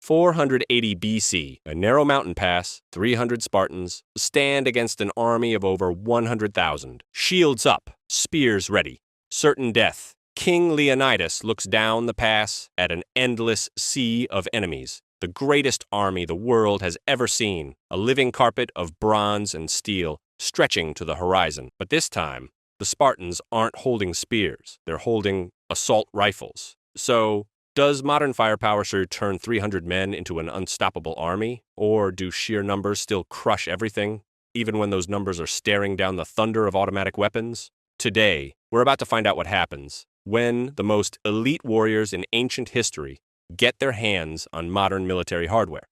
480 BC, a narrow mountain pass, 300 Spartans, stand against an army of over 100,000. Shields up, spears ready. Certain death. King Leonidas looks down the pass at an endless sea of enemies. The greatest army the world has ever seen, a living carpet of bronze and steel stretching to the horizon. But this time, the Spartans aren't holding spears. They're holding assault rifles. So, does modern firepower sure turn 300 men into an unstoppable army? Or do sheer numbers still crush everything, even when those numbers are staring down the thunder of automatic weapons? Today, we're about to find out what happens when the most elite warriors in ancient history get their hands on modern military hardware.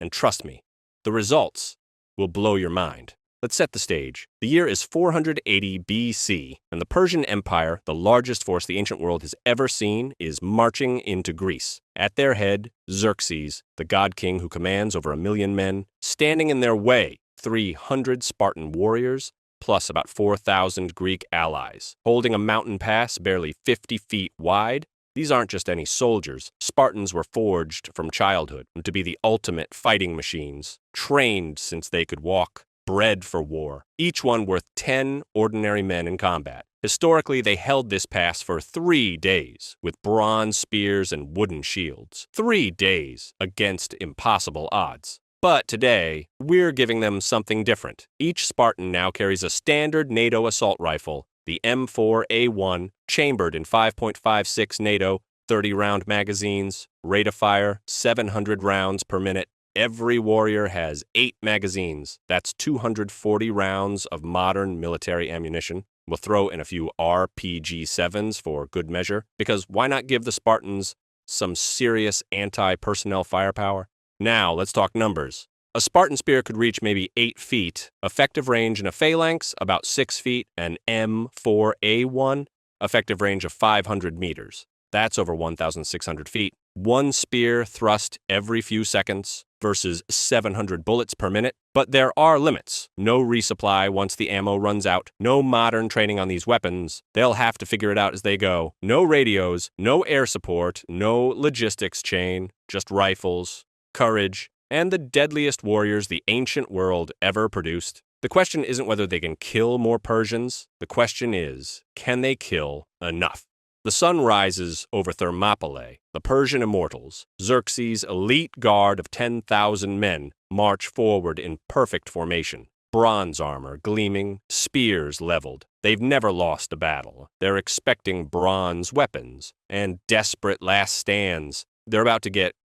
And trust me, the results will blow your mind. Let's set the stage. The year is 480 BC, and the Persian Empire, the largest force the ancient world has ever seen, is marching into Greece. At their head, Xerxes, the god king who commands over 1 million men. Standing in their way, 300 Spartan warriors, plus about 4,000 Greek allies. Holding a mountain pass barely 50 feet wide, these aren't just any soldiers. Spartans were forged from childhood to be the ultimate fighting machines, trained since they could walk, bred for war, each one worth 10 ordinary men in combat. Historically, they held this pass for 3 days, with bronze spears and wooden shields. 3 days against impossible odds. But today, we're giving them something different. Each Spartan now carries a standard NATO assault rifle, the M4A1, chambered in 5.56 NATO, 30-round magazines, rate of fire 700 rounds per minute. Every warrior has 8 magazines. That's 240 rounds of modern military ammunition. We'll throw in a few RPG-7s for good measure, because why not give the Spartans some serious anti-personnel firepower? Now, let's talk numbers. A Spartan spear could reach maybe 8 feet, effective range in a phalanx about 6 feet, and M4A1, effective range of 500 meters. That's over 1,600 feet. 1 spear thrust every few seconds versus 700 bullets per minute. But there are limits. No resupply once the ammo runs out. No modern training on these weapons. They'll have to figure it out as they go. No radios, no air support, no logistics chain, just rifles, courage, and the deadliest warriors the ancient world ever produced. The question isn't whether they can kill more Persians. The question is, can they kill enough? The sun rises over Thermopylae. The Persian immortals, Xerxes' elite guard of 10,000 men, march forward in perfect formation. Bronze armor gleaming, spears leveled. They've never lost a battle. They're expecting bronze weapons and desperate last stands. They're about to get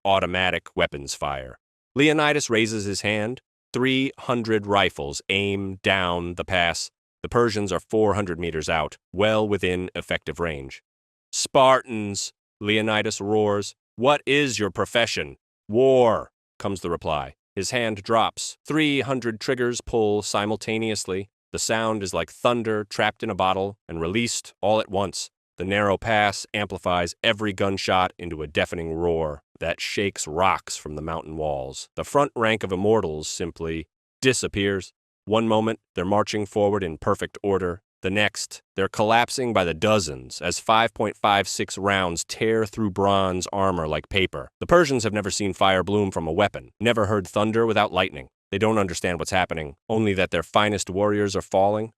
automatic weapons fire. Leonidas raises his hand. 300 rifles aim down the pass. The Persians are 400 meters out, well within effective range. "Spartans," Leonidas roars, "what is your profession?" "War," comes the reply. His hand drops. 300 triggers pull simultaneously. The sound is like thunder trapped in a bottle and released all at once. The narrow pass amplifies every gunshot into a deafening roar that shakes rocks from the mountain walls. The front rank of immortals simply disappears. One moment, they're marching forward in perfect order. The next, they're collapsing by the dozens as 5.56 rounds tear through bronze armor like paper. The Persians have never seen fire bloom from a weapon, never heard thunder without lightning. They don't understand what's happening, only that their finest warriors are falling,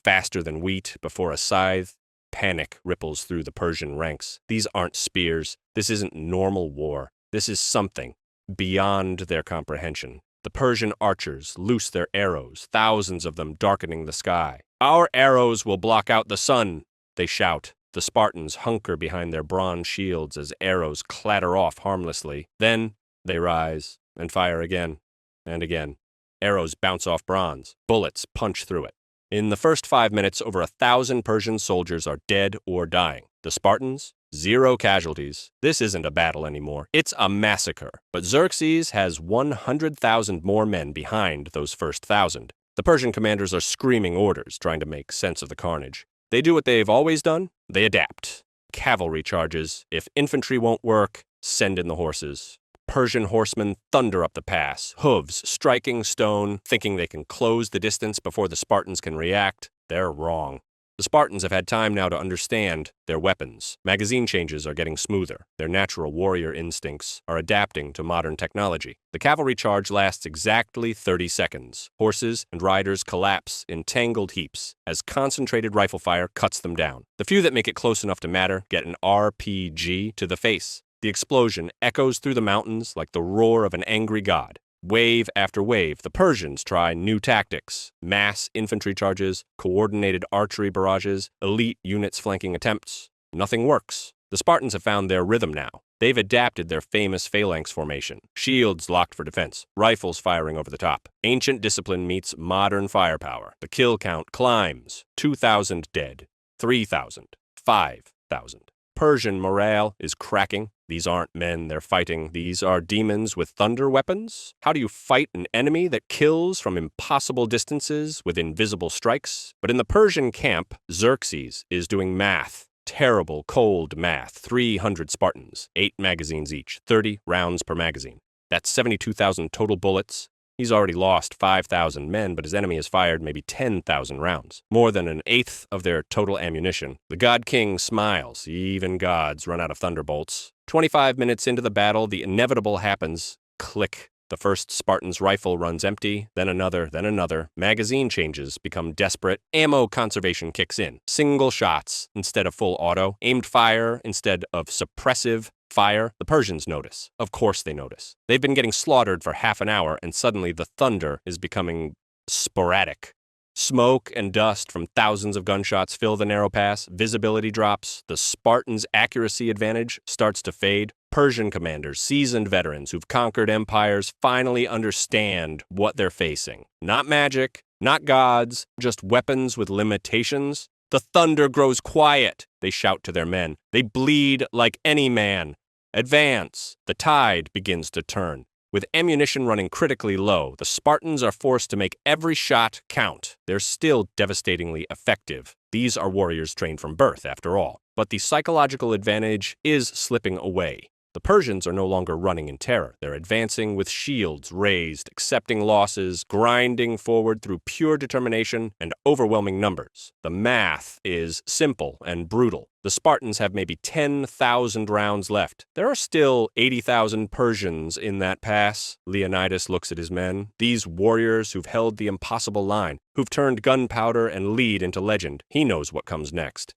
faster than wheat before a scythe. Panic ripples through the Persian ranks. These aren't spears. This isn't normal war. This is something beyond their comprehension. The Persian archers loose their arrows, thousands of them darkening the sky. "Our arrows will block out the sun," they shout. The Spartans hunker behind their bronze shields as arrows clatter off harmlessly. Then they rise and fire again and again. Arrows bounce off bronze. Bullets punch through it. In the first 5 minutes, over 1,000 Persian soldiers are dead or dying. The Spartans? 0 casualties. This isn't a battle anymore. It's a massacre. But Xerxes has 100,000 more men behind those first 1,000. The Persian commanders are screaming orders, trying to make sense of the carnage. They do what they've always done. They adapt. Cavalry charges. If infantry won't work, send in the horses. Persian horsemen thunder up the pass, hooves striking stone, thinking they can close the distance before the Spartans can react. They're wrong. The Spartans have had time now to understand their weapons. Magazine changes are getting smoother. Their natural warrior instincts are adapting to modern technology. The cavalry charge lasts exactly 30 seconds. Horses and riders collapse in tangled heaps as concentrated rifle fire cuts them down. The few that make it close enough to matter get an RPG to the face. The explosion echoes through the mountains like the roar of an angry god. Wave after wave, the Persians try new tactics. Mass infantry charges, coordinated archery barrages, elite units flanking attempts. Nothing works. The Spartans have found their rhythm now. They've adapted their famous phalanx formation. Shields locked for defense, rifles firing over the top. Ancient discipline meets modern firepower. The kill count climbs. 2,000 dead. 3,000. 5,000. Persian morale is cracking. These aren't men they're fighting. These are demons with thunder weapons. How do you fight an enemy that kills from impossible distances with invisible strikes? But in the Persian camp, Xerxes is doing math. Terrible, cold math. 300 Spartans, 8 magazines each, 30 rounds per magazine. That's 72,000 total bullets. He's already lost 5,000 men, but his enemy has fired maybe 10,000 rounds, more than an eighth of their total ammunition. The god king smiles. Even gods run out of thunderbolts. 25 minutes into the battle, the inevitable happens. Click. The first Spartan's rifle runs empty, then another, then another. Magazine changes become desperate. Ammo conservation kicks in. Single shots instead of full auto. Aimed fire instead of suppressive fire. The Persians notice. Of course they notice. They've been getting slaughtered for half an hour, and suddenly the thunder is becoming sporadic. Smoke and dust from thousands of gunshots fill the narrow pass. Visibility drops. The Spartans' accuracy advantage starts to fade. Persian commanders, seasoned veterans who've conquered empires, finally understand what they're facing. Not magic, not gods, just weapons with limitations. The thunder grows quiet, they shout to their men. They bleed like any man. Advance. The tide begins to turn. With ammunition running critically low, the Spartans are forced to make every shot count. They're still devastatingly effective. These are warriors trained from birth, after all. But the psychological advantage is slipping away. The Persians are no longer running in terror. They're advancing with shields raised, accepting losses, grinding forward through pure determination and overwhelming numbers. The math is simple and brutal. The Spartans have maybe 10,000 rounds left. There are still 80,000 Persians in that pass. Leonidas looks at his men. These warriors who've held the impossible line, who've turned gunpowder and lead into legend. He knows what comes next.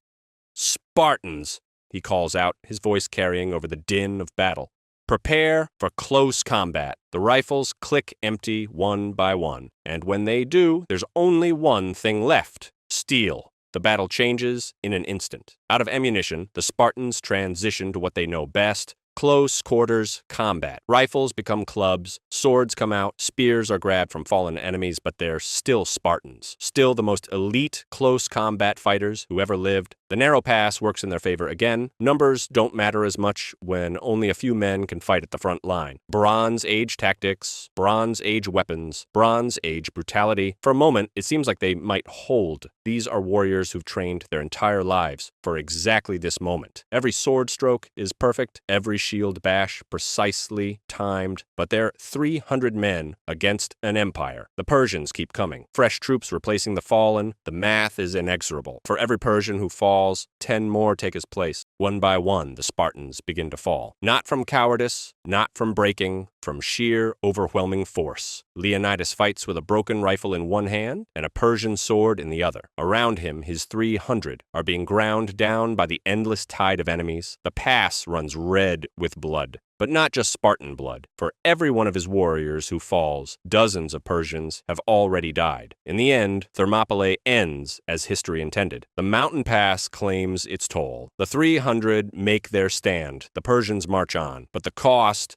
Spartans! He calls out, his voice carrying over the din of battle. Prepare for close combat. The rifles click empty one by one, and when they do, there's only one thing left: steel. The battle changes in an instant. Out of ammunition, the Spartans transition to what they know best: close quarters combat. Rifles become clubs, swords come out, spears are grabbed from fallen enemies, but they're still Spartans. Still the most elite close combat fighters who ever lived. The narrow pass works in their favor again. Numbers don't matter as much when only a few men can fight at the front line. Bronze Age tactics, Bronze Age weapons, Bronze Age brutality. For a moment, it seems like they might hold. These are warriors who've trained their entire lives for exactly this moment. Every sword stroke is perfect, every shield bash precisely timed, but they're 300 men against an empire. The Persians keep coming. Fresh troops replacing the fallen. The math is inexorable. For every Persian who falls, 10 more take his place. One by one, the Spartans begin to fall. Not from cowardice, not from breaking, from sheer, overwhelming force. Leonidas fights with a broken rifle in one hand and a Persian sword in the other. Around him, his 300 are being ground down by the endless tide of enemies. The pass runs red with blood. But not just Spartan blood. For every one of his warriors who falls, dozens of Persians have already died. In the end, Thermopylae ends as history intended. The mountain pass claims its toll. The 300 make their stand. The Persians march on. But the cost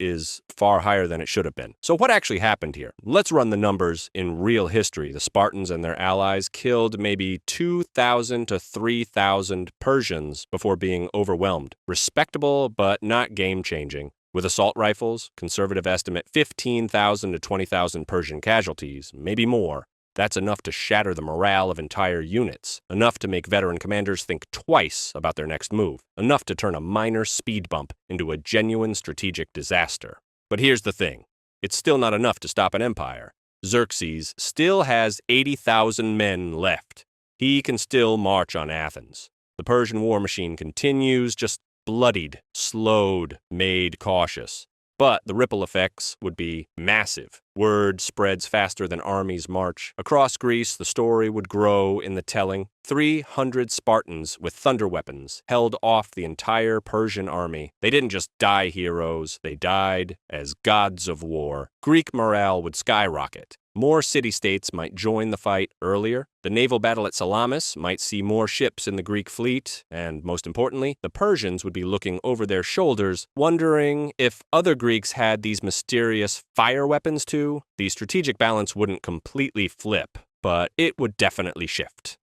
is far higher than it should have been. So what actually happened here? Let's run the numbers in real history. The Spartans and their allies killed maybe 2,000 to 3,000 Persians before being overwhelmed. Respectable, but not game-changing. With assault rifles, conservative estimate 15,000 to 20,000 Persian casualties, maybe more. That's enough to shatter the morale of entire units, enough to make veteran commanders think twice about their next move, enough to turn a minor speed bump into a genuine strategic disaster. But here's the thing. It's still not enough to stop an empire. Xerxes still has 80,000 men left. He can still march on Athens. The Persian war machine continues, just bloodied, slowed, made cautious. But the ripple effects would be massive. Word spreads faster than armies march. Across Greece, the story would grow in the telling. 300 Spartans with thunder weapons held off the entire Persian army. They didn't just die heroes, they died as gods of war. Greek morale would skyrocket. More city-states might join the fight earlier. The naval battle at Salamis might see more ships in the Greek fleet, and most importantly, the Persians would be looking over their shoulders, wondering if other Greeks had these mysterious fire weapons too. The strategic balance wouldn't completely flip, but it would definitely shift.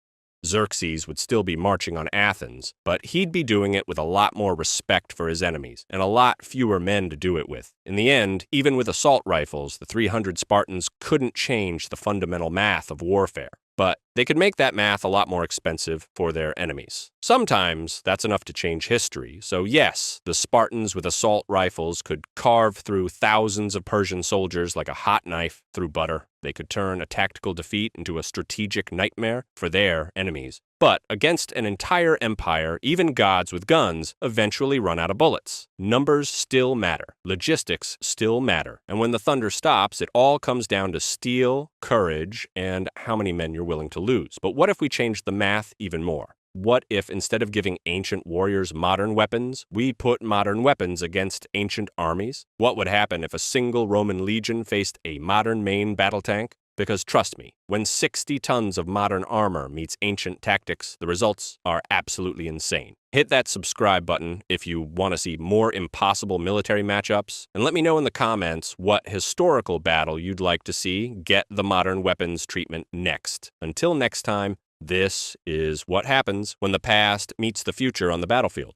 Xerxes would still be marching on Athens, but he'd be doing it with a lot more respect for his enemies, and a lot fewer men to do it with. In the end, even with assault rifles, the 300 Spartans couldn't change the fundamental math of warfare. But they could make that math a lot more expensive for their enemies. Sometimes that's enough to change history, so yes, the Spartans with assault rifles could carve through thousands of Persian soldiers like a hot knife through butter. They could turn a tactical defeat into a strategic nightmare for their enemies. But against an entire empire, even gods with guns eventually run out of bullets. Numbers still matter. Logistics still matter. And when the thunder stops, it all comes down to steel, courage, and how many men you're willing to lose. But what if we change the math even more? What if instead of giving ancient warriors modern weapons, we put modern weapons against ancient armies? What would happen if a single Roman legion faced a modern main battle tank? Because trust me, when 60 tons of modern armor meets ancient tactics, the results are absolutely insane. Hit that subscribe button if you want to see more impossible military matchups, and let me know in the comments what historical battle you'd like to see get the modern weapons treatment next. Until next time, this is what happens when the past meets the future on the battlefield.